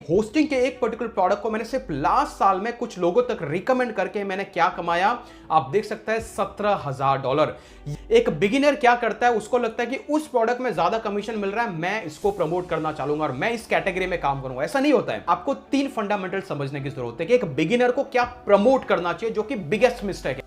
Hosting के एक particular product को मैंने सिर्फ लास्ट साल में कुछ लोगों तक रिकमेंड करके मैंने क्या कमाया, आप देख सकते हैं $17,000। एक बिगिनर क्या करता है, उसको लगता है कि उस प्रोडक्ट में ज्यादा कमीशन मिल रहा है, मैं इसको प्रमोट करना चालूंगा और मैं इस कैटेगरी में काम करूंगा। ऐसा नहीं होता है। आपको 3 फंडामेंटल समझने की जरूरत है कि एक बिगिनर को क्या प्रमोट करना चाहिए, जो कि बिगेस्ट मिस्टेक है।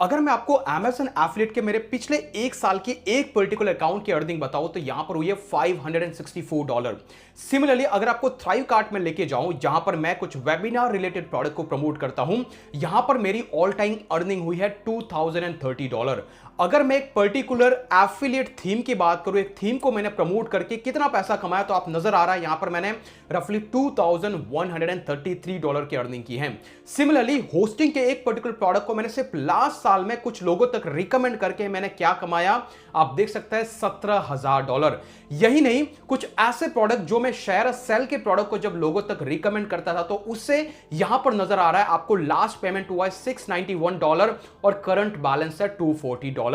अगर मैं आपको Amazon एफिलिएट के मेरे पिछले एक साल की एक पर्टिकुलर अकाउंट की अर्निंग बताऊं तो यहां पर हुई है $564। सिमिलरली अगर आपको थ्राइव कार्ट में लेके जाऊं, जहां पर मैं कुछ वेबिनार रिलेटेड प्रोडक्ट को प्रमोट करता हूं, यहां पर मेरी ऑल टाइम अर्निंग हुई है $2030। अगर मैं एक पर्टिकुलर एफिलिएट थीम की बात करूं, एक थीम को मैंने प्रमोट करके कितना पैसा कमाया, तो आप नजर आ रहा है यहां पर मैंने रफली $2133 की अर्निंग की है। सिमिलरली होस्टिंग के एक पर्टिकुलर प्रोडक्ट को मैंने सिर्फ लास्ट साल में कुछ लोगों तक रिकमेंड करके मैंने क्या कमाया, आप देख सकते हैं $17,000। यही नहीं, कुछ ऐसे प्रोडक्ट जो मैं शेयर सेल के प्रोडक्ट को जब लोगों तक रिकमेंड करता था, तो उससे यहां पर नजर आ रहा है आपको लास्ट पेमेंट हुआ है $691 और करंट बैलेंस है $240।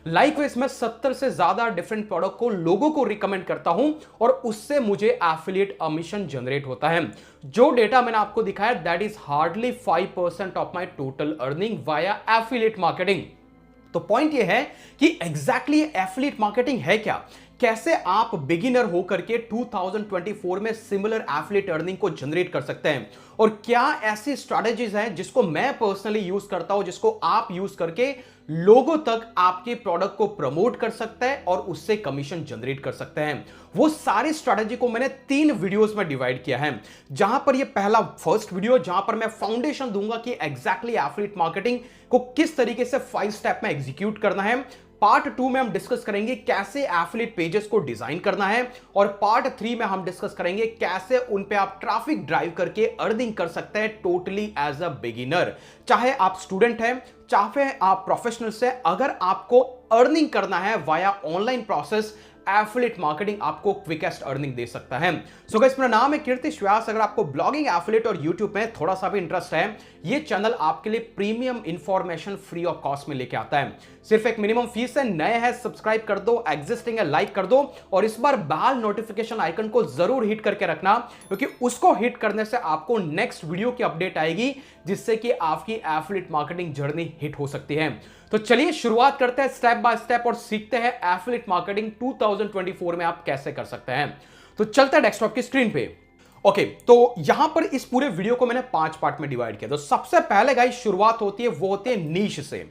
लाइकवाइज मैं 70 से ज्यादा डिफरेंट प्रोडक्ट को लोगों को रिकमेंड करता हूं और उससे मुझे एफिलिएट कमीशन जनरेट होता है। जो डेटा मैंने आपको दिखाया, that is hardly 5% of my total earning via affiliate marketing. तो पॉइंट ये है कि एग्जैक्टली एफिलिएट मार्केटिंग है क्या, कैसे आप बिगिनर होकर के 2024 में सिमिलर एफिलिएट अर्निंग को जनरेट कर सकते हैं, और क्या ऐसी स्ट्रैटेजीज हैं जिसको मैं पर्सनली यूज करता हूं, जिसको आप यूज करके लोगों तक आपके प्रोडक्ट को प्रमोट कर सकते हैं और उससे कमीशन जनरेट कर सकते हैं। वो सारी स्ट्रैटेजी को मैंने 3 वीडियोस में डिवाइड किया है, जहां पर ये पहला फर्स्ट वीडियो जहां पर मैं फाउंडेशन दूंगा कि एग्जैक्टली एफिलिएट मार्केटिंग को किस तरीके से 5 स्टेप में एग्जीक्यूट करना है। पार्ट 2 में हम डिस्कस करेंगे कैसे एफिलिएट पेजेस को डिजाइन करना है, और पार्ट 3 में हम डिस्कस करेंगे कैसे उन पे आप ट्रैफिक ड्राइव करके अर्निंग कर सकते हैं टोटली एज अ बिगिनर। चाहे आप स्टूडेंट हैं, चाहे आप प्रोफेशनल्स हैं, अगर आपको अर्निंग करना है via online process, affiliate marketing आपको क्विकेस्ट अर्निंग दे सकता है। सो गाइस, मेरा नाम है कीर्तिश व्यास। अगर आपको ब्लॉगिंग, एफिलिएट और यूट्यूब में थोड़ा सा भी इंटरेस्ट है, ये चैनल आपके लिए premium information free of cost में लेके आता है। सिर्फ एक मिनिमम फीस है। नए हैं सब्सक्राइब कर दो, एग्जिस्टिंग है लाइक कर दो, और इस बार बेल नोटिफिकेशन आइकन को जरूर हिट करके रखना, क्योंकि उसको हिट करने से आपको नेक्स्ट वीडियो की अपडेट आएगी, जिससे कि आपकी एफिलिएट मार्केटिंग जर्नी हिट हो सकती है। तो चलिए शुरुआत करते हैं स्टेप बाय स्टेप और सीखते हैं एफिलिएट मार्केटिंग 2024 में आप कैसे कर सकते हैं। तो चलते हैं डेस्कटॉप की स्क्रीन पे। ओके, तो यहां पर इस पूरे वीडियो को मैंने 5 पार्ट में डिवाइड किया। तो सबसे पहले गाइस शुरुआत होती है, वो होती है नीश से।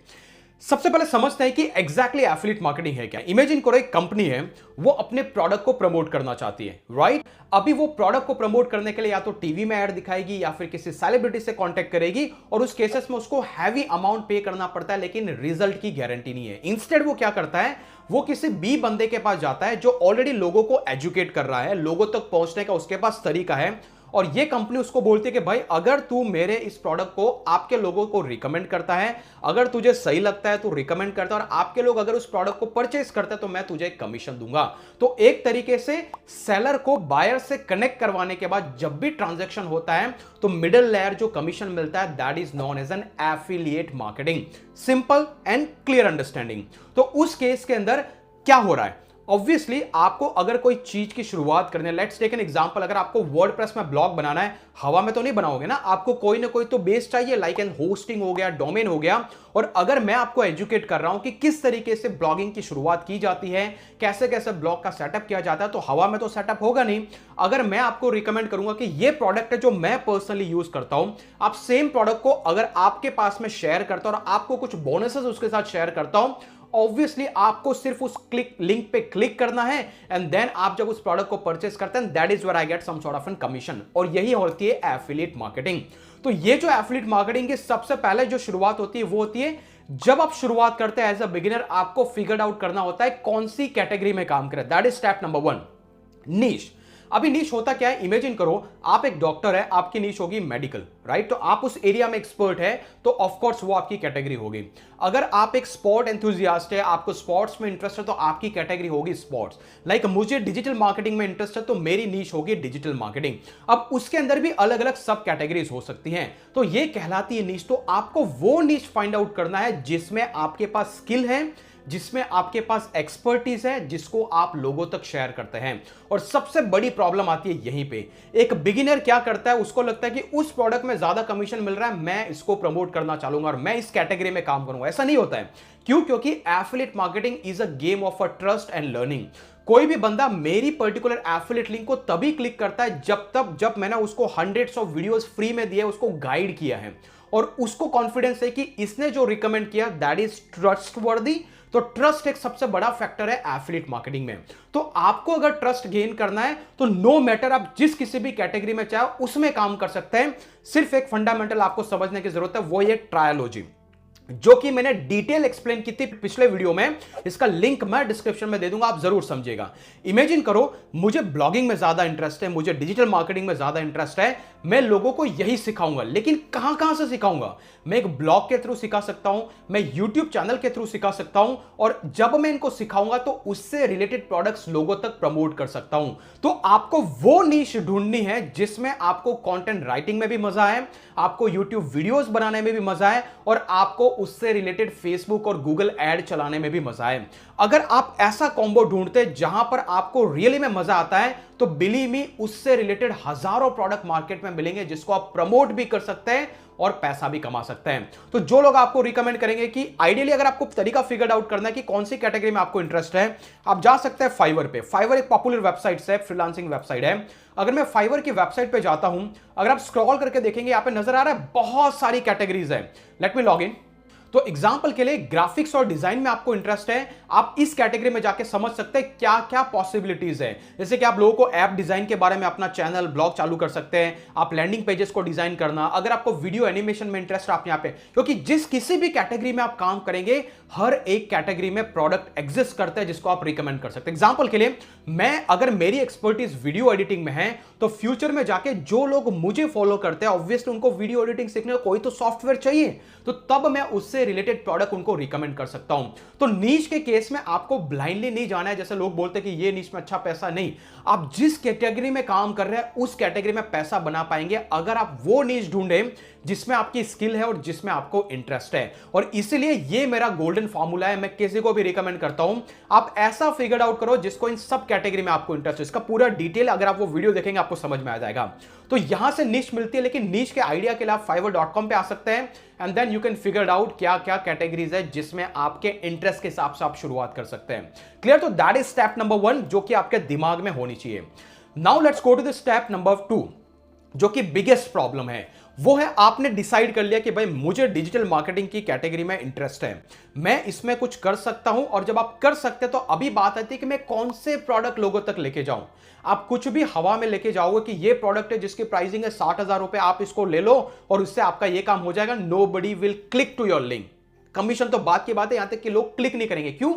सबसे पहले समझते हैं कि एग्जैक्टली एफिलिएट मार्केटिंग है क्या। इमेजिन करो एक कंपनी है, वो अपने प्रोडक्ट को प्रमोट करना चाहती है, राइट। अभी वो प्रोडक्ट को प्रमोट करने के लिए या तो टीवी में ऐड दिखाएगी या फिर किसी सेलिब्रिटी से कांटेक्ट करेगी, और उस केसेस में उसको हैवी अमाउंट पे करना पड़ता है, लेकिन रिजल्ट की गारंटी नहीं है। इंस्टेड वो क्या करता है, वो किसी बी बंदे के पास जाता है जो ऑलरेडी लोगों को एजुकेट कर रहा है, लोगों तक पहुंचने का उसके पास तरीका है, और ये कंपनी उसको बोलती है कि भाई अगर तू मेरे इस प्रोडक्ट को आपके लोगों को रिकमेंड करता है, अगर तुझे सही लगता है तो रिकमेंड करता है, और आपके लोग अगर उस प्रोडक्ट को परचेस करते हैं तो मैं तुझे कमीशन दूंगा। तो एक तरीके से सेलर को बायर से कनेक्ट करवाने के बाद जब भी ट्रांजैक्शन होता है तो मिडिल लेयर जो कमीशन मिलता है, that is known as an affiliate marketing. Simple and clear understanding. तो उस केस के अंदर क्या हो रहा है, ऑब्वियसली आपको अगर कोई चीज की शुरुआत करनी है, लेट्स टेक एन एग्जांपल, अगर आपको वर्डप्रेस में ब्लॉग बनाना है, हवा में तो नहीं बनाओगे ना, आपको कोई ना कोई तो बेस चाहिए, लाइक एन होस्टिंग हो गया, डोमेन हो गया। और अगर मैं आपको एजुकेट कर रहा हूं कि किस तरीके से ब्लॉगिंग की शुरुआत की जाती है, कैसे कैसे ब्लॉग का सेटअप किया जाता है, तो हवा में तो सेटअप होगा नहीं। अगर मैं आपको रिकमेंड करूंगा कि ये प्रोडक्ट है जो मैं पर्सनली यूज करता हूं, आप सेम प्रोडक्ट को अगर आपके पास में शेयर करता हूं और आपको कुछ बोनसेस उसके साथ शेयर करता हूं, ऑब्वियसली आपको सिर्फ उस लिंक पे क्लिक करना है, एंड देन आप जब उस प्रोडक्ट को परचेस करते हैं, that is where I get some sort of an commission. और यही होती है एफिलिएट मार्केटिंग। तो ये जो एफिलिएट मार्केटिंग की सबसे पहले जो शुरुआत होती है, वो होती है जब आप शुरुआत करते हैं एज अ बिगिनर, आपको फिगर आउट करना होता है कौन सी कैटेगरी में काम करें। दैट इज स्टेप नंबर 1, नीश। अभी नीश होता क्या है, इमेजिन करो आप एक डॉक्टर है, आपकी नीश होगी मेडिकल, राइट। तो आप उस एरिया में एक्सपर्ट है, तो ऑफ कोर्स वो आपकी कैटेगरी होगी। अगर आप एक स्पोर्ट एंथुजियास्ट है, आपको स्पोर्ट्स में इंटरेस्ट है, तो आपकी कैटेगरी होगी स्पोर्ट्स। लाइक मुझे डिजिटल मार्केटिंग में इंटरेस्ट है, तो मेरी नीश होगी डिजिटल मार्केटिंग। अब उसके अंदर भी अलग अलग सब कैटेगरीज हो सकती हैं, तो ये कहलाती है नीश। तो आपको वो नीश फाइंड आउट करना है जिसमें आपके पास स्किल है, जिसमें आपके पास एक्सपर्टीज है जिसको आप लोगों तक शेयर करते हैं। और सबसे बड़ी प्रॉब्लम आती है यहीं पे, एक बिगिनर क्या करता है, उसको लगता है कि उस प्रोडक्ट में ज्यादा कमीशन मिल रहा है, मैं इसको प्रमोट करना चाहूंगा और मैं इस कैटेगरी में काम करूंगा। ऐसा नहीं होता है। क्यों? क्योंकि affiliate marketing is a game of a trust and learning. कोई भी बंदा मेरी पर्टिकुलर एफिलिएट लिंक को तभी क्लिक करता है जब मैंने उसको हंड्रेड्स ऑफ वीडियोस फ्री में दिए, उसको गाइड किया है और उसको कॉन्फिडेंस है कि इसने जो रिकमेंड किया दैट इज ट्रस्टवर्दी। तो ट्रस्ट एक सबसे बड़ा फैक्टर है एफिलिएट मार्केटिंग में। तो आपको अगर ट्रस्ट गेन करना है तो नो मैटर आप जिस किसी भी कैटेगरी में चाहे उसमें काम कर सकते हैं। सिर्फ एक फंडामेंटल आपको समझने की जरूरत है, वो ये ट्रायोलॉजी, जो कि मैंने डिटेल एक्सप्लेन की थी पिछले वीडियो में। इसका लिंक मैं डिस्क्रिप्शन में दे दूंगा, आप जरूर समझिएगा। इमेजिन करो मुझे ब्लॉगिंग में ज्यादा इंटरेस्ट है, मुझे डिजिटल मार्केटिंग में ज्यादा इंटरेस्ट है, मैं लोगों को यही सिखाऊंगा, लेकिन कहां कहां से सिखाऊंगा? मैं एक ब्लॉग के थ्रू सिखा सकता हूं, मैं यूट्यूब चैनल के थ्रू सिखा सकता हूं, और जब मैं इनको सिखाऊंगा तो उससे रिलेटेड प्रोडक्ट्स लोगों तक प्रमोट कर सकता हूं। तो आपको वो नीश ढूंढनी है जिसमें आपको कंटेंट राइटिंग में भी मजा है, आपको यूट्यूब वीडियोस बनाने में भी मजा है, और आपको उससे रिलेटेड फेसबुक और गूगल ऐड चलाने में भी मजा है। अगर आप ऐसा कॉम्बो ढूंढते जहां पर आपको रियली में मजा आता है, तो बिलीव मी उससे रिलेटेड हजारों प्रोडक्ट मार्केट में मिलेंगे जिसको आप प्रमोट भी कर सकते हैं और पैसा भी कमा सकते हैं। तो जो लोग आपको रिकमेंड करेंगे कि आइडियली अगर आपको तरीका फिगर आउट करना है कि कौन सी कैटेगरी में आपको इंटरेस्ट है, आप जा सकते हैं फाइवर पे। फाइवर एक पॉपुलर वेबसाइट है, फ्रीलांसिंग वेबसाइट है। अगर मैं फाइवर की वेबसाइट पे जाता हूं, अगर आप स्क्रॉल करके देखेंगे यहां पे नजर आ रहा है बहुत सारी कैटेगरीज है। Let me log in. तो एग्जाम्पल के लिए ग्राफिक्स और डिजाइन में आपको इंटरेस्ट है, आप इस कैटेगरी में जाके समझ सकते हैं क्या क्या पॉसिबिलिटीज है। जैसे कि आप लोगों को ऐप डिजाइन के बारे में अपना चैनल ब्लॉग चालू कर सकते हैं, आप लैंडिंग पेजेस को डिजाइन करना। अगर आपको वीडियो एनिमेशन में इंटरेस्ट है आप यहाँ पे, क्योंकि जिस किसी भी कैटेगरी में आप काम करेंगे हर एक कैटेगरी में प्रोडक्ट एग्जिस्ट करते हैं जिसको आप रिकमेंड कर सकते हैं। एग्जाम्पल के लिए मैं, अगर मेरी एक्सपर्टीज वीडियो एडिटिंग में है, तो फ्यूचर में जाके जो लोग मुझे फॉलो करते हैं ऑब्वियसली उनको वीडियो एडिटिंग सीखने का कोई तो सॉफ्टवेयर चाहिए, तो तब मैं उससे रिलेटेड प्रोडक्ट उनको रिकमेंड कर सकता हूं। तो नीश के केस में आपको ब्लाइंडली नहीं जाना है, जैसे लोग बोलते हैं कि ये नीश में अच्छा पैसा नहीं। आप जिस कैटेगरी में काम कर रहे हैं उस कैटेगरी में पैसा बना पाएंगे अगर आप वो नीश ढूंढे जिसमें आपकी स्किल है और जिसमें आपको इंटरेस्ट है। और इसीलिए ये मेरा गोल्डन फॉर्मूला है, मैं किसी को भी रिकमेंड करता हूं आप ऐसा फिगर आउट करो जिसको इन सब कैटेगरी में आपको इंटरेस्ट है। इसका पूरा डिटेल अगर आप वो वीडियो देखेंगे आपको समझ में आ जाएगा। तो यहां से निश मिलती है, लेकिन निश के आइडिया के लिए आप fiverr.com पे आ सकते हैं and then you can figure out क्या क्या कैटेगरीज है जिसमें आपके इंटरेस्ट के हिसाब से आप शुरुआत कर सकते हैं। क्लियर? तो दैट इज स्टेप नंबर 1 जो कि आपके दिमाग में होनी चाहिए। Now let's go to the step number 2 जो कि बिगेस्ट प्रॉब्लम है। वो है आपने डिसाइड कर लिया कि भाई मुझे डिजिटल मार्केटिंग की कैटेगरी में इंटरेस्ट है, मैं इसमें कुछ कर सकता हूं। और जब आप कर सकते हैं तो अभी बात आती है कि मैं कौन से प्रोडक्ट लोगों तक लेके जाऊं। आप कुछ भी हवा में लेके जाओगे कि ये प्रोडक्ट है जिसकी प्राइसिंग है 60,000 रुपए, आप इसको ले लो और उससे आपका ये काम हो जाएगा, nobody will click to your link. Commission तो बात की बात है, यहां तक कि लोग क्लिक नहीं करेंगे। क्यों?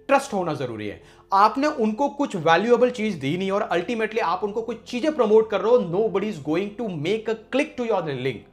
ट्रस्ट होना जरूरी है। आपने उनको कुछ वैल्यूएबल चीज दी नहीं और अल्टीमेटली आप उनको कुछ चीजें प्रमोट कर रहे हो, nobody is going to make a click to your link.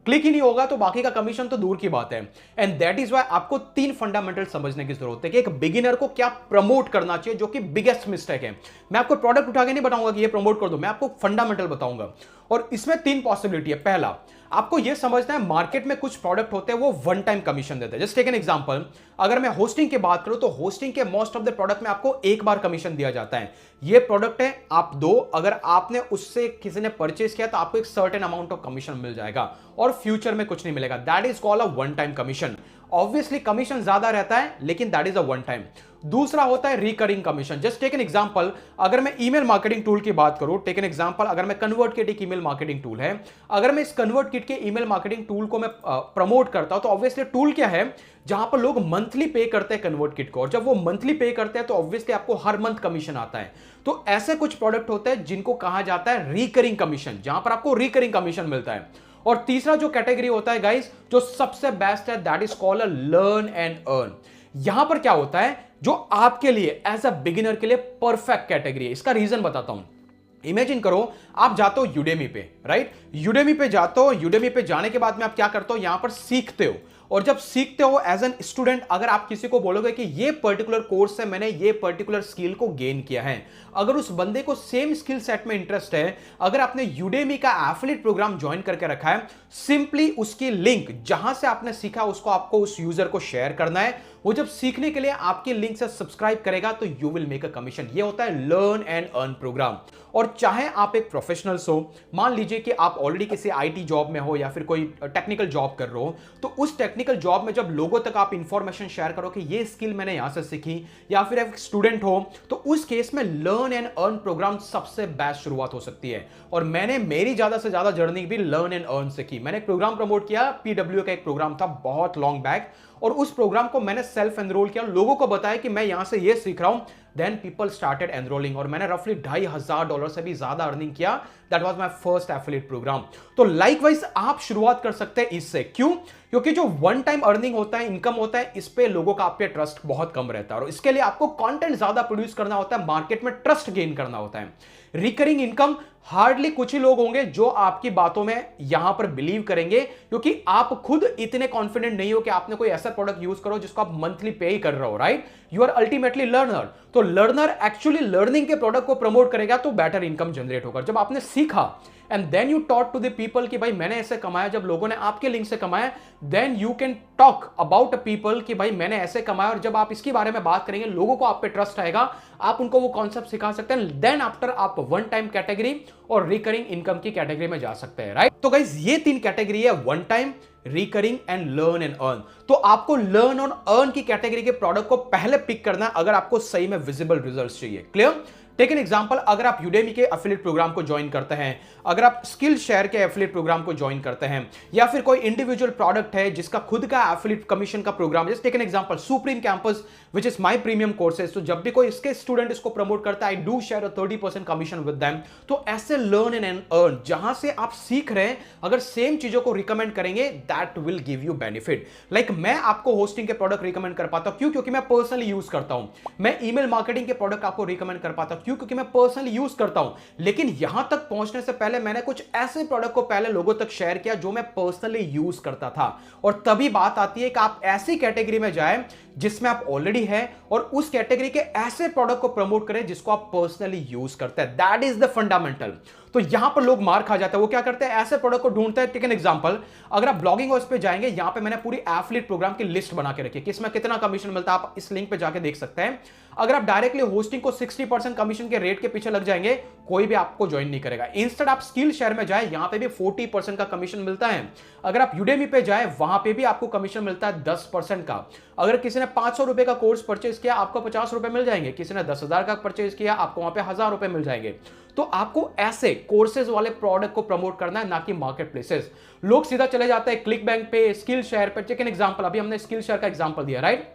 Click ही नहीं होगा तो बाकी का कमीशन तो दूर की बात है। एंड दैट इज वाई आपको 3 फंडामेंटल समझने की जरूरत है कि एक बिगिनर को क्या प्रमोट करना चाहिए, जो कि बिगेस्ट मिस्टेक है। मैं आपको प्रोडक्ट उठा के नहीं बताऊंगा कि ये प्रमोट कर दो, मैं आपको फंडामेंटल बताऊंगा। और इसमें 3 पॉसिबिलिटी है। पहला, आपको यह समझना है मार्केट में कुछ प्रोडक्ट होते हैं वो वन टाइम कमीशन देते हैं। जस्ट टेक एन एग्जांपल, अगर मैं होस्टिंग की बात करूं तो होस्टिंग के मोस्ट ऑफ द प्रोडक्ट में आपको एक बार कमीशन दिया जाता है। ये प्रोडक्ट है, आप दो, अगर आपने उससे किसी ने परचेस किया तो आपको एक सर्टेन अमाउंट ऑफ कमीशन मिल जाएगा और फ्यूचर में कुछ नहीं मिलेगा। That is called a one time commission. Obviously commission ज्यादा रहता है लेकिन that is a one time. दूसरा होता है recurring commission. Just take an example, अगर मैं ईमेल मार्केटिंग टूल की बात करूं, टेक एन एग्जांपल, अगर मैं कन्वर्टकिट एक ईमेल मार्केटिंग टूल है, अगर मैं इस कन्वर्टकिट के ईमेल मार्केटिंग टूल को मैं प्रमोट करता हूं तो ऑब्वियसली टूल क्या है जहां पर लोग मंथली पे करते हैं कन्वर्टकिट को, और जब वो मंथली पे करते हैं तो ऑब्वियसली आपको हर मंथ कमीशन आता है। तो ऐसे कुछ प्रोडक्ट होते हैं जिनको कहा जाता है रिकरिंग कमीशन, जहां पर आपको रिकरिंग कमीशन मिलता है। और तीसरा जो कैटेगरी होता है गाइस, जो सबसे बेस्ट है, that is called a learn and earn. यहां पर क्या होता है जो आपके लिए एज अ बिगिनर के लिए परफेक्ट कैटेगरी है। इसका रीजन बताता हूं। इमेजिन करो आप जाते हो यूडेमी पे, राइट? यूडेमी पे जाते हो, यूडेमी पे जाने के बाद में आप क्या करते हो, यहां पर सीखते हो। और जब सीखते हो एज एन स्टूडेंट, अगर आप किसी को बोलोगे कि ये पर्टिकुलर कोर्स से मैंने ये पर्टिकुलर स्किल को गेन किया है, अगर उस बंदे को सेम स्किल सेट में इंटरेस्ट है, अगर आपने यूडेमी का एफिलिएट प्रोग्राम ज्वाइन करके रखा है, सिंपली उसकी लिंक जहां से आपने सीखा उसको आपको उस यूजर को शेयर करना है। वो जब सीखने के लिए आपके लिंक से सब्सक्राइब करेगा तो you will make a commission. ये होता है लर्न एंड अर्न प्रोग्राम। और चाहे आप एक प्रोफेशनल्स हो, मान लीजिए कि आप ऑलरेडी किसी आईटी जॉब में हो या फिर कोई टेक्निकल जॉब कर रहे हो, तो उस टेक्निकल जॉब में जब लोगों तक आप इंफॉर्मेशन शेयर करो कि ये स्किल मैंने यहां से सीखी, या फिर एक स्टूडेंट हो, तो उस केस में लर्न एंड अर्न प्रोग्राम सबसे बेस्ट शुरुआत हो सकती है। और मैंने मेरी ज्यादा से ज्यादा जर्नी भी लर्न एंड अर्न से की। मैंने एक प्रोग्राम प्रमोट किया, पीडब्ल्यू का एक प्रोग्राम था बहुत लॉन्ग बैक, और उस प्रोग्राम को मैंने सेल्फ एनरोल किया, लोगों को बताया कि मैं यहां से ये सीख रहा हूं। देन पीपल स्टार्टेड एनरोलिंग और मैंने रफली $2,500 से भी ज्यादा अर्निंग किया। That was my first affiliate program. तो लाइकवाइज आप शुरुआत कर सकते हैं इससे। क्यों? क्योंकि जो वन टाइम अर्निंग होता है, इनकम होता है, इस पे लोगों का आप पे ट्रस्ट बहुत कम रहता है, और इसके लिए आपको कंटेंट ज्यादा प्रोड्यूस करना होता है, मार्केट में ट्रस्ट गेन करना होता है। रिकरिंग इनकम हार्डली कुछ ही लोग होंगे जो आपकी बातों में यहां पर बिलीव करेंगे, क्योंकि आप खुद इतने कॉन्फिडेंट नहीं हो कि आपने कोई ऐसा प्रोडक्ट यूज करो जिसको आप मंथली पे ही कर रहे हो, right? You are ultimately learner. तो लर्नर एक्चुअली लर्निंग के प्रोडक्ट को प्रमोट करेगा तो बेटर इनकम जनरेट होगा। जब आपने सीखा and then you taught to the people कि भाई मैंने ऐसे कमाया, जब लोगों ने आपके लिंक से कमाया, then you can talk about a people कि भाई मैंने ऐसे कमाया, और जब आप इसके बारे में बात करेंगे लोगों को आप पे ट्रस्ट आएगा, आप उनको वो कॉन्सेप्ट सिखा सकते हैं। देन आफ्टर आप वन टाइम कैटेगरी और रिकरिंग इनकम की कैटेगरी में जा सकते हैं, राइट? तो गाइस ये 3 कैटेगरी है, one time, recurring and learn and earn. तो आपको लर्न और अर्न की कैटेगरी के प्रोडक्ट को पहले पिक करना है अगर आपको सही में विजिबल रिजल्ट्स चाहिए। क्लियर? टेक एन एग्जांपल, अगर आप यूडेमी के एफिलिएट प्रोग्राम को ज्वाइन करते हैं, अगर आप स्किल शेयर के एफिलिएट प्रोग्राम को ज्वाइन करते हैं, या फिर कोई इंडिविजुअल प्रोडक्ट है जिसका खुद का एफिलिएट कमीशन का program, just take an example Supreme Campus which is my premium courses. तो जब भी कोई इसके स्टूडेंट इसको प्रमोट करता है, I do share a 30% commission with them. तो ऐसे लर्न एंड अर्न जहां से आप सीख रहे हैं, अगर सेम चीजों को रिकमेंड करेंगे that will give you benefit. Like मैं आपको होस्टिंग के प्रोडक्ट रिकमेंड कर पाता हूं, क्यों? क्योंकि मैं पर्सनली यूज करता हूं। मैं ईमेल मार्केटिंग के प्रोडक्ट आपको रिकमेंड कर पाता हूं, क्यों? क्योंकि मैं पर्सनली यूज करता हूं। लेकिन यहां तक पहुंचने से पहले मैंने कुछ ऐसे प्रोडक्ट को पहले लोगों तक शेयर किया जो मैं पर्सनली यूज करता था। और तभी बात आती है कि आप ऐसी कैटेगरी में जाएं जिसमें आप ऑलरेडी हैं, और उस कैटेगरी के ऐसे प्रोडक्ट को प्रमोट करें जिसको आप पर्सनली यूज करते हैं। That is the fundamental. तो यहां पर लोग मार खा जाते हैं। वो क्या करते हैं? ऐसे प्रोडक्ट को ढूंढते हैं। टेक एन एग्जांपल, अगर आप ब्लॉगिंग हाउस पे जाएंगे, यहां पे मैंने पूरी एफिलिएट प्रोग्राम की लिस्ट बना के रखी है, किसमें कितना कमीशन मिलता है, आप इस लिंक पे जाके देख सकते हैं। अगर आप डायरेक्टली होस्टिंग को 60% कमीशन के रेट के पीछे लग जाएंगे, कोई भी आपको ज्वाइन नहीं करेगा। इंस्टेड आप स्किल शेयर में जाए, यहां पे भी 40% का कमीशन मिलता है। अगर आप यूडेमी पे जाए, वहां पे भी आपको कमीशन मिलता है 10% का। अगर किसी ने 500 रुपए का कोर्स परचेज किया, आपको 50 रुपए मिल जाएंगे। किसी ने 10,000 का परचेज किया, आपको वहां पे 1,000 रुपए मिल जाएंगे। तो आपको ऐसे कोर्सेज वाले प्रोडक्ट को प्रमोट करना है, ना कि मार्केट प्लेसेस। लोग सीधा चले जाते हैं क्लिक बैंक पे, स्किल शेयर पे। टेक एन एग्जांपल, अभी हमने स्किल शेयर का एग्जांपल दिया, राइट?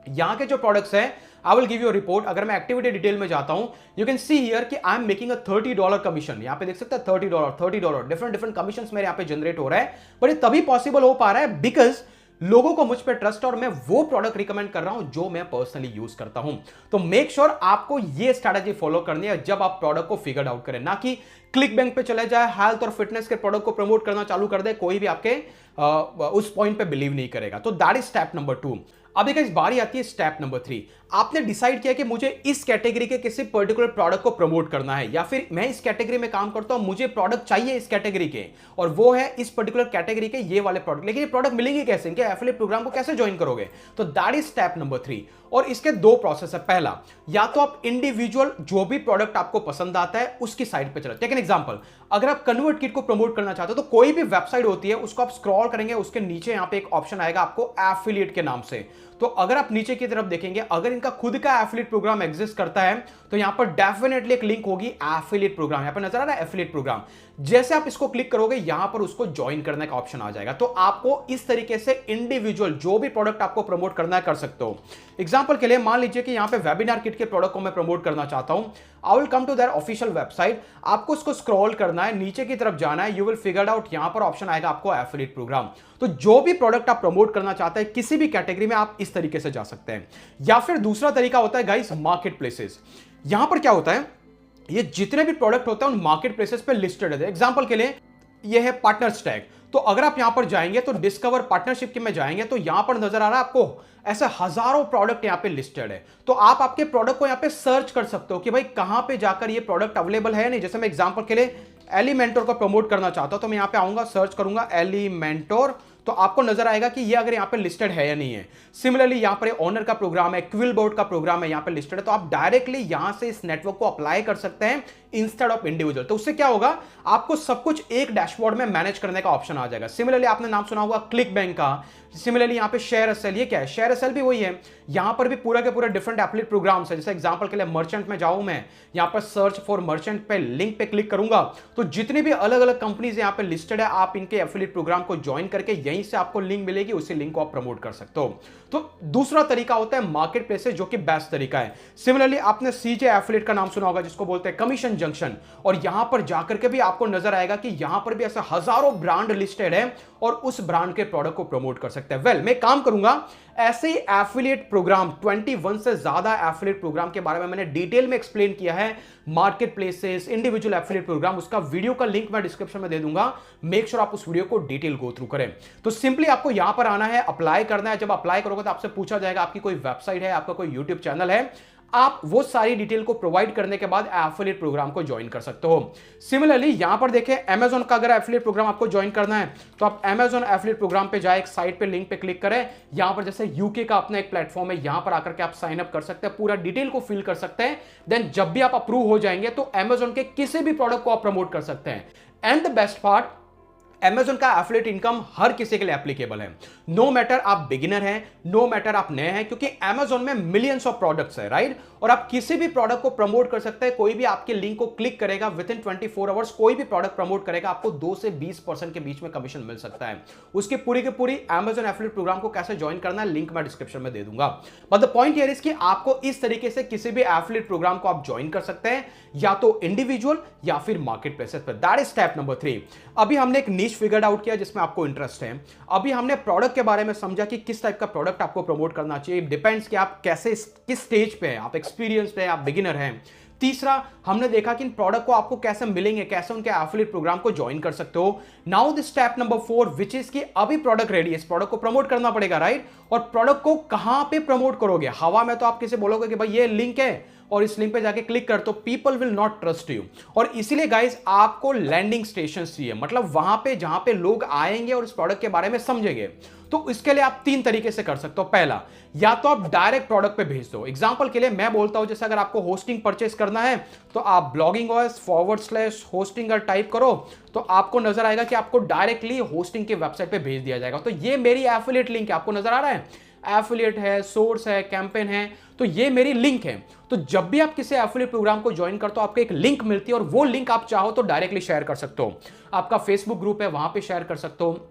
यहां के जो प्रोडक्ट्स हैं, I will give you report. अगर मैं एक्टिविटी डिटेल में जाता हूं, यू कैन सी हियर कि I am making a $30 commission. यहां पे देख सकते हैं $30 डिफरेंट कमीशंस मेरे यहां पे जनरेट हो रहा है। बट ये तभी पॉसिबल हो पा रहा है बिकॉज लोगों को मुझ पर ट्रस्ट है, और मैं वो प्रोडक्ट रिकमेंड कर रहा हूं जो मैं पर्सनली यूज करता हूं। तो मेक श्योर आपको ये स्ट्रैटेजी फॉलो करनी है जब आप प्रोडक्ट को फिगर आउट करें, ना कि क्लिक बैंक पे चले जाए, हेल्थ और फिटनेस के प्रोडक्ट को प्रमोट करना चालू कर दे। कोई भी आपके उस पॉइंट पे बिलीव नहीं करेगा। तो दैट इज स्टेप नंबर 2। अब एक बारी आती है स्टेप नंबर 3। आपने डिसाइड किया कि मुझे इस कैटेगरी के किसी पर्टिकुलर प्रोडक्ट को प्रमोट करना है, या फिर मैं इस कैटेगरी में काम करता हूं, मुझे प्रोडक्ट चाहिए इस कैटेगरी के, और वो है इस पर्टिकुलर कैटेगरी के ये वाले प्रोडक्ट। लेकिन ये प्रोडक्ट मिलेंगे कैसे? इनके एफिलिएट प्रोग्राम को कैसे ज्वाइन करोगे? तो दैट इज स्टेप नंबर 3। और इसके 2 प्रोसेस है। पहला, या तो आप इंडिविजुअल जो भी प्रोडक्ट आपको पसंद आता है उसकी साइट पे चले। टेक एन एग्जांपल, अगर आप कन्वर्ट किट को प्रमोट करना चाहते हो, तो कोई भी वेबसाइट होती है उसको आप स्क्रॉल करेंगे, उसके नीचे यहां पे एक ऑप्शन आएगा आपको एफिलिएट के नाम से। तो अगर आप नीचे की तरफ देखेंगे, अगर इनका खुद का एफिलिएट प्रोग्राम एग्जिस्ट करता है, तो यहां पर डेफिनेटली एक लिंक होगी एफिलिएट प्रोग्राम। यहां पर नजर आ रहा है एफिलिएट प्रोग्राम। जैसे आप इसको क्लिक करोगे, यहां पर उसको ज्वाइन करने का ऑप्शन आ जाएगा। तो आपको इस तरीके से इंडिविजुअल जो भी प्रोडक्ट आपको प्रमोट करना है कर सकते हो। एग्जांपल के लिए मान लीजिए कि यहां पे वेबिनार किट के प्रोडक्ट को मैं प्रमोट करना चाहता हूं। I will come to their official website. आपको उसको स्क्रॉल करना है, नीचे की तरफ जाना है, यू विल फिगर आउट, यहां पर ऑप्शन आएगा आपको एफिलिएट प्रोग्राम। तो जो भी प्रोडक्ट आप प्रमोट करना चाहते हैं किसी भी कैटेगरी में, आप इस तरीके से जा सकते हैं। या फिर दूसरा तरीका होता है गाइस मार्केट प्लेसेस। यहां पर क्या होता है, ये जितने भी प्रोडक्ट होते हैं उन मार्केट प्लेसेस पे लिस्टेड है। एग्जांपल के लिए ये है पार्टनर्स टैग। तो अगर आप यहां पर जाएंगे तो डिस्कवर पार्टनरशिप के में जाएंगे, तो यहां पर नजर आ रहा है आपको ऐसे हजारों प्रोडक्ट यहां पे लिस्टेड है। तो आप आपके प्रोडक्ट को यहां पे सर्च कर सकते हो कि भाई कहां पे जाकर ये प्रोडक्ट अवेलेबल है नहीं। जैसे मैं एग्जांपल के लिए एलिमेंटोर को प्रमोट करना चाहता हूं, तो मैं यहां पे आऊंगा, सर्च करूंगा एलिमेंटोर, तो आपको नजर आएगा कि ये अगर यहाँ पे लिस्टेड है या नहीं है। सिमिलरली यहाँ पर ऑनर का प्रोग्राम है, क्विलबोर्ड का प्रोग्राम है, यहाँ पे लिस्टेड है, तो आप डायरेक्टली यहां से इस नेटवर्क को अप्लाई कर सकते हैं इंस्टेड ऑफ इंडिविजुअल। तो उससे क्या होगा, आपको सब कुछ एक डैशबोर्ड में मैनेज करने का ऑप्शन आ जाएगा। सिमिलरली आपने नाम सुना होगा क्लिक बैंक का। सिमिलरली यहाँ पे शेयर एसएल, ये क्या है, शेयर एसएल भी वही है। यहां पर भी पूरा के पूरा डिफरेंट एफिलिएट प्रोग्राम्स है। जैसे एग्जांपल के लिए मर्चेंट में जाऊं, मैं यहां पर सर्च फॉर मर्चेंट पे लिंक पे क्लिक करूंगा तो जितनी भी अलग अलग कंपनीज यहां पे लिस्टेड है, आप इनके एफिलिएट प्रोग्राम को ज्वाइन करके यहीं से आपको लिंक मिलेगी, उसी लिंक को आप प्रमोट कर सकते हो। तो दूसरा तरीका होता है मार्केट प्लेस, जो कि बेस्ट तरीका है। सिमिलरली आपने सीजे एफिलिएट का नाम सुना होगा, जिसको बोलते हैं कमीशन जंक्शन, और यहां पर जाकर के भी आपको नजर आएगा कि यहां पर भी ऐसे हजारों ब्रांड लिस्टेड है और उस ब्रांड के प्रोडक्ट को प्रमोट कर सकते हैं। वेल, मैं काम करूंगा ऐसे ही एफिलिएट प्रोग्राम 21 से ज्यादा एफिलिएट प्रोग्राम के बारे में मैंने डिटेल में एक्सप्लेन किया है। Market places, individual affiliate program, उसका वीडियो का लिंक मैं डिस्क्रिप्शन में दे दूंगा। मेक श्योर आप उस वीडियो को डिटेल गो थ्रू करें। तो सिंपली आपको यहां पर आना है, अप्लाई करना है। जब अप्लाई करोगे तो आपसे पूछा जाएगा आपकी कोई वेबसाइट है, आपका कोई यूट्यूब चैनल है। आप वो सारी डिटेल को प्रोवाइड करने के बाद एफिलिएट प्रोग्राम को ज्वाइन कर सकते हो। सिमिलरली यहां पर देखें, अमेज़न का अगर एफिलिएट प्रोग्राम आपको ज्वाइन करना है तो आप अमेज़न एफिलिएट प्रोग्राम पे जाए, एक साइट पे लिंक पे क्लिक करें। यहां पर जैसे यूके का अपना एक प्लेटफॉर्म है, यहां पर आकर के आप साइन अप कर सकते हैं, पूरा डिटेल को फिल कर सकते हैं। देन जब भी आप अप्रूव हो जाएंगे तो अमेज़न के किसी भी प्रोडक्ट को आप प्रमोट कर सकते हैं। And the best part, Amazon का एफिलिएट इनकम हर किसी के लिए एप्लीकेबल है। नो मैटर आप बिगिनर हैं, नो मैटर आप नए हैं, क्योंकि Amazon में मिलियंस ऑफ प्रोडक्ट्स है, राइट। और आप किसी भी प्रोडक्ट को प्रमोट कर सकते हैं। कोई भी आपके लिंक को क्लिक करेगा, विद इन 24 आवर्स कोई भी प्रोडक्ट प्रमोट करेगा, आपको 2 से 20% के बीच में कमीशन मिल सकता है। उसकी पूरी की पूरी Amazon एफिलिएट प्रोग्राम को कैसे ज्वाइन करना है, लिंक मैं डिस्क्रिप्शन में दे दूंगा। But the point here is कि आपको इस तरीके से किसी भी एफिलिएट प्रोग्राम को आप ज्वाइन कर सकते हैं, या तो इंडिविजुअल या फिर मार्केट प्लेसेस पर। That is step number 3। अभी हमने एक नीश फिगर्ड आउट किया जिसमें आपको इंटरेस्ट है। अभी हमने प्रोडक्ट के बारे में समझा कि किस टाइप का प्रोडक्ट आपको प्रमोट करना चाहिए। डिपेंड्स कि आप कैसे, किस स्टेज पे हैं, आप एक्सपीरियंस्ड हैं, आप बिगिनर हैं। तीसरा, हमने देखा कि इन प्रोडक्ट को आपको कैसे मिलेंगे, कैसे उनके एफिलिएट प्रोग्राम को ज्वाइन कर सकते हो। Now the step number 4, which is कि अभी प्रोडक्ट रेडी है, इस प्रोडक्ट को प्रमोट करना पड़ेगा, राइट। और प्रोडक्ट को कहां पे प्रमोट करोगे? हवा में तो आप किसी बोलोगे कि भाई ये लिंक है और इस लिंक पे जाके क्लिक कर, तो people will not trust you. और इसीलिए गाइस आपको लैंडिंग स्टेशन चाहिए, मतलब वहां पे जहां पे लोग आएंगे और इस प्रोडक्ट के बारे में समझेंगे। तो इसके लिए आप 3 तरीके से कर सकते हो। पहला, या तो आप डायरेक्ट प्रोडक्ट पे भेज दो। एग्जांपल के लिए मैं बोलता हूं, जैसे अगर आपको होस्टिंग परचेस करना है तो आप bloggingos/hostinger टाइप करो, तो आपको नजर आएगा कि आपको डायरेक्टली होस्टिंग की वेबसाइट पे भेज दिया जाएगा। तो ये मेरी एफिलिएट लिंक है, आपको नजर आ रहा है, एफिलिएट है, सोर्स है, कैंपेन है, तो ये मेरी लिंक है। तो जब भी आप किसी एफिलिएट प्रोग्राम को ज्वाइन करते हो, आपको एक लिंक मिलती है और वो लिंक आप चाहो तो डायरेक्टली शेयर कर सकते हो। आपका फेसबुक ग्रुप है, वहां पे शेयर कर सकते हो।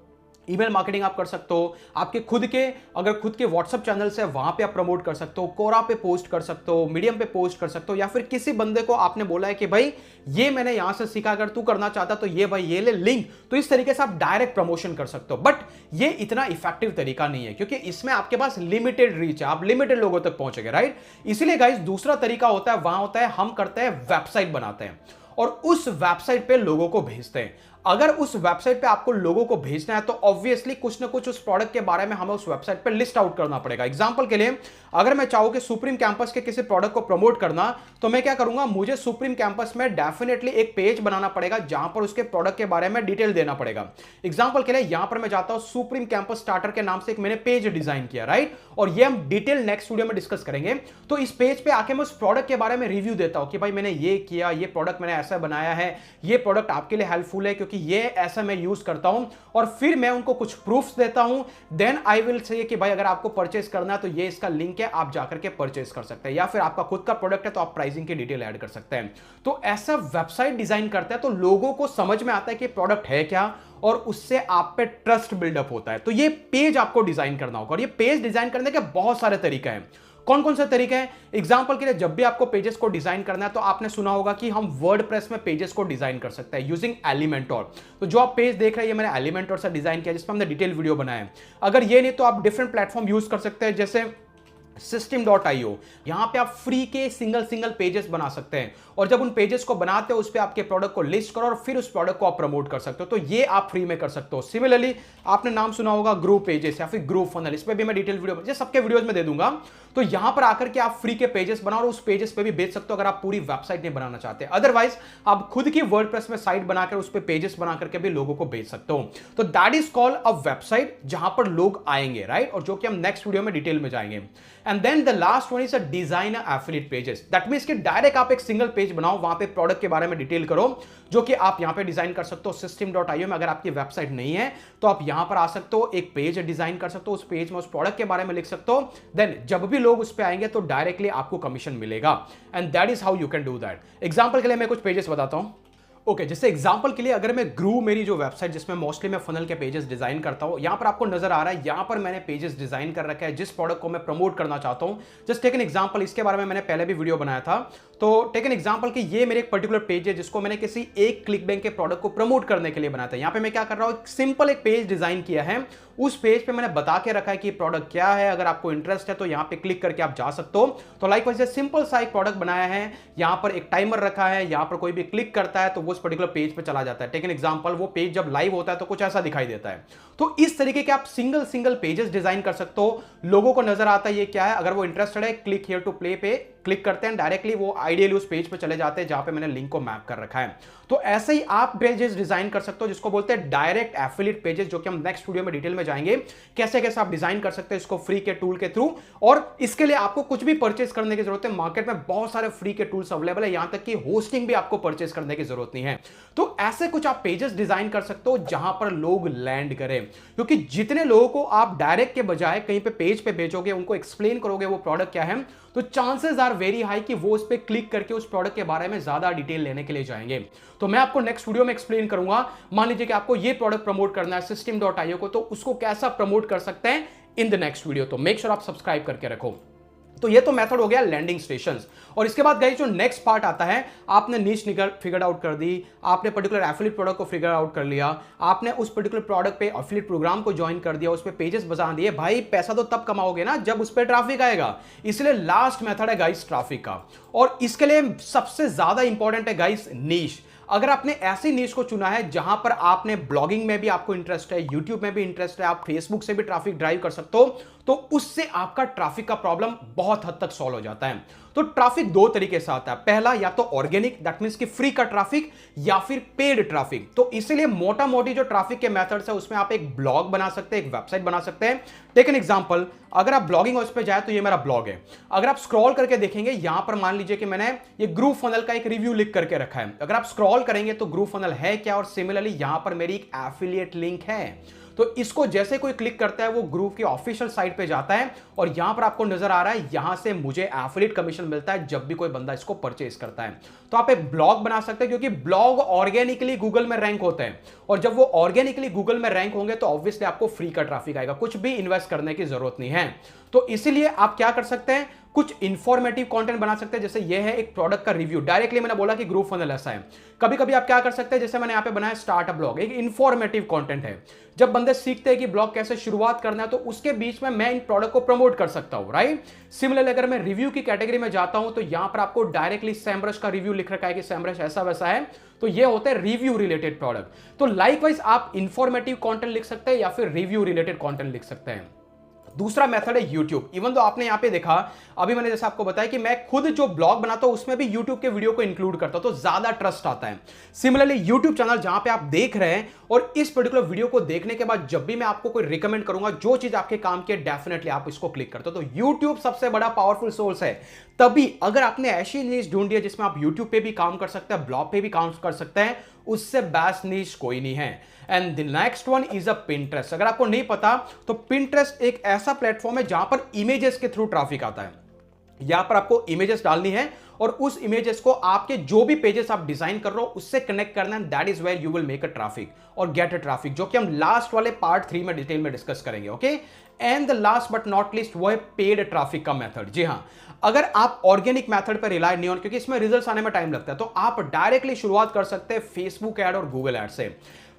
ईमेल मार्केटिंग आप कर सकते हो। आपके खुद के, अगर खुद के व्हाट्सएप चैनल्स है, वहां पे आप प्रमोट कर सकते हो। कोरा पे पोस्ट कर सकते हो, मीडियम पे पोस्ट कर सकते हो, या फिर किसी बंदे को आपने बोला है कि भाई ये मैंने यहां से सीखा, अगर तू करना चाहता तो ये भाई ये ले लिंक। तो इस तरीके से आप डायरेक्ट प्रमोशन कर सकते हो। बट ये इतना इफेक्टिव तरीका नहीं है, क्योंकि इसमें आपके पास लिमिटेड रीच है, आप लिमिटेड लोगों तक पहुंचेंगे, राइट। इसीलिए गाइस दूसरा तरीका होता है, वहां होता है हम करते हैं वेबसाइट बनाते हैं और उस वेबसाइट पे लोगों को भेजते हैं। अगर उस वेबसाइट पे आपको लोगों को भेजना है तो ऑब्वियसली कुछ ना कुछ उस प्रोडक्ट के बारे में हमें उस वेबसाइट पे लिस्ट आउट करना पड़ेगा। एग्जांपल के लिए, अगर मैं चाहूं कि सुप्रीम कैंपस के किसी प्रोडक्ट को प्रमोट करना, तो मैं क्या करूंगा, मुझे सुप्रीम कैंपस में डेफिनेटली एक पेज बनाना पड़ेगा जहां पर उसके प्रोडक्ट के बारे में डिटेल देना पड़ेगा। एग्जांपल के लिए यहां पर मैं जाता हूं, सुप्रीम कैंपस स्टार्टर के नाम से एक मैंने पेज डिजाइन किया, राइट। और ये हम डिटेल नेक्स्ट वीडियो में डिस्कस करेंगे। तो इस पेज पे आके मैं उस प्रोडक्ट के बारे में रिव्यू देता हूं कि भाई मैंने ये किया, ये प्रोडक्ट मैंने ऐसा बनाया है, ये प्रोडक्ट आपके लिए हेल्पफुल है क्योंकि ये ऐसा मैं यूज करता हूं। और फिर मैं उनको कुछ प्रूफ्स देता हूं। देन आई विल से कि भाई अगर आपको परचेस करना है तो ये इसका लिंक है, आप जाकर के परचेस कर सकते हैं, या फिर आपका खुद का प्रोडक्ट है तो आप प्राइसिंग की डिटेल ऐड कर सकते हैं। तो ऐसा वेबसाइट डिजाइन करते हैं तो लोगों को समझ में आता है कि प्रोडक्ट है क्या, और उससे आप पे ट्रस्ट बिल्डअप होता है। तो ये पेज आपको डिजाइन करना होगा, और ये पेज डिजाइन करने के बहुत सारे तरीके हैं। कौन कौन से तरीके हैं? एग्जांपल के लिए, जब भी आपको पेजेस को डिजाइन करना है तो आपने सुना होगा कि हम वर्डप्रेस में पेजेस को डिजाइन कर सकते हैं यूजिंग एलिमेंटोर। तो जो आप पेज देख रहे हैं, ये मैंने एलिमेंटोर से डिजाइन किया, जिसमें हमने डिटेल वीडियो बनाया है। अगर ये नहीं तो आप डिफरेंट प्लेटफॉर्म यूज कर सकते हैं, जैसे system.io, यहां पे आप फ्री के सिंगल सिंगल पेजेस बना सकते हैं और जब उन पेजेस को बनाते हो उस पे आपके प्रोडक्ट को लिस्ट करो और फिर उस प्रोडक्ट को आप प्रमोट कर सकते हो, तो ये आप फ्री में कर सकते हो। सिमिलरली आपने नाम सुना होगा ग्रो पेजेस या फिर ग्रो फनल, इस पे भी मैं डिटेल वीडियो ये सबके वीडियोस में दे दूंगा। तो यहां पर आकर के आप फ्री के पेजेस बनाओ और उस पेजेस पे भी बेच सकते हो अगर आप पूरी वेबसाइट नहीं बनाना चाहते। अदरवाइज आप खुद की वर्डप्रेस में साइट बनाकर उस पे पेजेस बना करके भी लोगों को बेच सकते हो। तो that is called a website जहां पर लोग आएंगे, राइट, और जो कि हम नेक्स्ट वीडियो में डिटेल में जाएंगे। And then the last one is a design affiliate pages. That means कि डायरेक्ट आप एक सिंगल पेज बनाओ, वहां पे प्रोडक्ट के बारे में डिटेल करो, जो कि आप यहां पे डिजाइन कर सकते हो system.io में। अगर आपकी वेबसाइट नहीं है तो आप यहां पर आ सकते हो, एक पेज डिजाइन कर सकते हो, उस पेज में उस प्रोडक्ट के बारे में लिख सकते हो। देन जब भी लोग उस पे आएंगे तो डायरेक्टली आपको कमीशन मिलेगा। And that is how you can do that. Example के लिए मैं कुछ पेजेस बताता हूं। ओके, जैसे एग्जांपल के लिए अगर मैं ग्रू, मेरी जो वेबसाइट जिसमें मोस्टली मैं फनल के पेजेस डिजाइन करता हूं, यहां पर आपको नजर आ रहा है, यहां पर मैंने पेजेस डिजाइन कर रखा है जिस प्रोडक्ट को मैं प्रमोट करना चाहता हूं। जस्ट टेक एन एग्जांपल, इसके बारे में मैंने पहले भी वीडियो बनाया था। तो टेक एन एग्जांपल कि ये मेरे एक पर्टिकुलर पेज है जिसको मैंने किसी एक क्लिक बैंक के प्रोडक्ट को प्रमोट करने के लिए बनाया था। यहां पे मैं क्या कर रहा हूं, सिंपल एक पेज डिजाइन किया है, उस पेज पे मैंने बता के रखा है कि प्रोडक्ट क्या है, अगर आपको इंटरेस्ट है तो यहां पे क्लिक करके आप जा सकते हो। तो लाइक वैसे सिंपल सा एक प्रोडक्ट बनाया है, यहां पर एक टाइमर रखा है, यहां पर कोई भी क्लिक करता है तो वो उस पर्टिकुलर पेज पे चला जाता है। टेक एन एग्जांपल, वो पेज जब लाइव होता है तो कुछ ऐसा दिखाई देता है। तो इस तरीके के आप सिंगल सिंगल पेजेस डिजाइन कर सकते हो, लोगों को नजर आता है ये क्या है, अगर वो इंटरेस्टेड है क्लिक हियर टू प्ले पे क्लिक करते हैं, डायरेक्टली वो आइडियली उस पेज पे चले जाते हैं जहां पे मैंने लिंक को मैप कर रखा है। तो ऐसे ही आप पेजेस डिजाइन कर सकते हो जिसको बोलते हैं डायरेक्ट एफिलिएट पेजेस, जो कि हम नेक्स्ट वीडियो में डिटेल में जाएंगे कैसे कैसे आप डिजाइन कर सकते हैं इसको फ्री के टूल के थ्रू। और इसके लिए आपको कुछ भी परचेस करने की जरूरत है, मार्केट में बहुत सारे फ्री के टूल्स अवेलेबल है, यहां तक कि होस्टिंग भी आपको परचेस करने की जरूरत नहीं है। तो ऐसे कुछ आप पेजेस डिजाइन कर सकते हो जहां पर लोग लैंड करें, क्योंकि जितने लोगों को आप डायरेक्ट के बजाय कहीं पे पेज पे भेजोगे, उनको एक्सप्लेन करोगे वो प्रोडक्ट क्या है, तो चांसेस आर वेरी हाई कि वो उस पे क्लिक करके उस प्रोडक्ट के बारे में ज्यादा डिटेल लेने के लिए जाएंगे। तो मैं आपको नेक्स्ट वीडियो में एक्सप्लेन करूंगा, मान लीजिए कि आपको ये प्रोडक्ट प्रमोट करना है system.io को, तो उसको कैसा प्रमोट कर सकते हैं इन द नेक्स्ट वीडियो। तो मेक श्योर आप सब्सक्राइब करके रखो। तो ये तो मेथड हो गया लैंडिंग स्टेशंस। और इसके बाद गाइस जो नेक्स्ट पार्ट आता है, आपने नीश फिगर आउट कर दी, आपने पर्टिकुलर एफिलिएट प्रोडक्ट को फिगर आउट कर लिया, आपने उस पर्टिकुलर प्रोडक्ट पे एफिलिएट प्रोग्राम को ज्वाइन कर दिया, उस पे पेजेस बजा दिए। भाई पैसा तो तब कमाओगे ना जब उस पे ट्रैफिक आएगा, इसलिए लास्ट मेथड है गाइस ट्रैफिक का। और इसके लिए सबसे ज्यादा इंपॉर्टेंट है गाइस नीश। अगर आपने ऐसी नीश को चुना है जहां पर आपने ब्लॉगिंग में भी आपको इंटरेस्ट है, यूट्यूब में भी इंटरेस्ट है, आप फेसबुक से भी ट्रैफिक ड्राइव कर सकते हो, तो उससे आपका ट्रैफिक का प्रॉब्लम बहुत हद तक सॉल्व हो जाता है। तो ट्रैफिक दो तरीके से आता है, पहला या तो ऑर्गेनिक, दैट मींस कि फ्री का ट्रैफिक, या फिर पेड ट्रैफिक। तो इसलिए मोटा मोटी जो ट्रैफिक के मेथड्स है उसमें आप एक ब्लॉग बना सकते हैं, एक वेबसाइट बना सकते हैं। टेक एन एग्जांपल, अगर आप ब्लॉगिंग उस पर जाए तो ये मेरा ब्लॉग है। अगर आप स्क्रॉल करके देखेंगे, यहां पर मान लीजिए कि मैंने ये ग्रू फनल का एक रिव्यू लिख करके रखा है। अगर आप स्क्रॉल करेंगे तो ग्रू फनल है क्या, और सिमिलरली यहां पर मेरी एक एफिलिएट लिंक है। तो इसको जैसे कोई क्लिक करता है वो ग्रुप की ऑफिशियल साइट पे जाता है और यहां पर आपको नजर आ रहा है, यहां से मुझे एफिलिएट कमीशन मिलता है जब भी कोई बंदा इसको परचेस करता है। तो आप एक ब्लॉग बना सकते हैं, क्योंकि ब्लॉग ऑर्गेनिकली गूगल में रैंक होते हैं, और जब वो ऑर्गेनिकली गूगल में रैंक होंगे तो ऑब्वियसली आपको फ्री का ट्रैफिक आएगा, कुछ भी इन्वेस्ट करने की जरूरत नहीं है। तो इसीलिए आप क्या कर सकते हैं, कुछ इंफॉर्मेटिव कंटेंट बना सकते हैं। जैसे ये है एक प्रोडक्ट का रिव्यू, डायरेक्टली मैंने बोला कि ग्रुप फनल ऐसा है। कभी कभी आप क्या कर सकते हैं, जैसे मैंने यहां पे बनाया स्टार्टअप ब्लॉग, एक इंफॉर्मेटिव कंटेंट है। जब बंदे सीखते हैं कि ब्लॉग कैसे शुरुआत करना है, तो उसके बीच में मैं इन प्रोडक्ट को प्रमोट कर सकता हूं, राइट। सिमिलरली अगर मैं रिव्यू की कैटेगरी में जाता हूं तो यहां पर आपको डायरेक्टली सैमरश का रिव्यू लिख रखा है कि सैमरश ऐसा वैसा है, तो ये होते हैं रिव्यू रिलेटेड प्रोडक्ट। तो लाइकवाइज आप इंफॉर्मेटिव कंटेंट लिख सकते हैं या फिर रिव्यू रिलेटेड कंटेंट लिख सकते हैं। दूसरा मेथड है यूट्यूब। इवन तो आपने यहां पे देखा, अभी मैंने जैसे आपको बताया कि मैं खुद जो ब्लॉग बनाता हूं उसमें भी यूट्यूब के वीडियो को इंक्लूड करता हूं, तो ज्यादा ट्रस्ट आता है। सिमिलरली यूट्यूब चैनल जहां पे आप देख रहे हैं, और इस पर्टिकुलर वीडियो को देखने के बाद जब भी मैं आपको कोई रिकमेंड करूंगा, जो चीज आपके काम की है, डेफिनेटली आप इसको क्लिक करते हो। तो यूट्यूब सबसे बड़ा पावरफुल सोर्स है। तभी अगर आपने ऐसी नीश ढूंढी है जिसमें आप यूट्यूब पे भी काम कर सकते हैं, ब्लॉग पे भी काम कर सकते हैं, उससे बेस्ट नीश कोई नहीं है। And the next one is a Pinterest. अगर आपको नहीं पता तो पिंटरेस्ट एक ऐसा प्लेटफॉर्म है जहां पर इमेजेस के थ्रू ट्रैफिक आता है। यहां पर आपको इमेजेस डालनी है और उस इमेजेस को आपके जो भी पेजेस आप डिजाइन कर रहे हो उससे कनेक्ट करना है। That is where you will make a traffic और गेट अ ट्रैफिक, जो कि हम लास्ट वाले पार्ट 3 में डिटेल में डिस्कस करेंगे। Okay, and the last but not least वो है पेड ट्रैफिक का मेथड। जी हां, अगर आप ऑर्गेनिक मेथड पर रिलाय नहीं हो, क्योंकि इसमें रिजल्ट्स आने में टाइम लगता है, तो आप डायरेक्टली शुरुआत कर सकते हैं फेसबुक ऐड और गूगल ऐड से।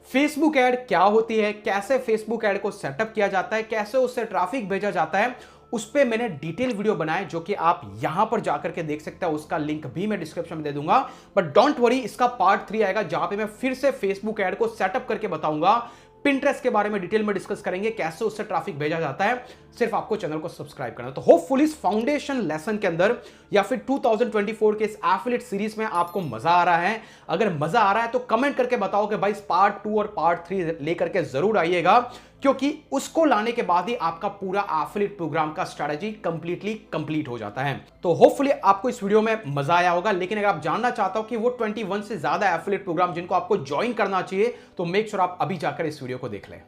फेसबुक ऐड क्या होती है, कैसे फेसबुक ऐड को सेटअप किया जाता है, कैसे उससे ट्रैफिक भेजा जाता है, उस पे मैंने डिटेल वीडियो बनाए जो कि आप यहां पर जाकर के देख सकते हैं, उसका लिंक भी मैं डिस्क्रिप्शन में दे दूंगा। बट डोंट वरी, इसका पार्ट 3 आएगा जहां पे मैं फिर से फेसबुक ऐड को सेटअप करके बताऊंगा। पिंटरेस्ट के बारे में डिटेल में डिस्कस करेंगे, कैसे उससे ट्रैफिक भेजा जाता है। सिर्फ आपको चैनल को सब्सक्राइब करना है। तो होपफुली इस फाउंडेशन लेसन के अंदर या फिर 2024 के इस एफिलिएट सीरीज में आपको मजा आ रहा है। अगर मजा आ रहा है तो कमेंट करके बताओ कि भाई पार्ट 2 और पार्ट 3 लेकर के जरूर आइएगा, क्योंकि उसको लाने के बाद ही आपका पूरा एफिलिएट प्रोग्राम का स्ट्रेटजी कंप्लीटली कंप्लीट हो जाता है। तो होपफुली आपको इस वीडियो में मजा आया होगा। लेकिन अगर आप जानना चाहते हो कि वो 21 से ज्यादा एफिलिएट प्रोग्राम जिनको आपको ज्वाइन करना चाहिए, तो मेक श्योर आप अभी जाकर इस वीडियो को देख लें।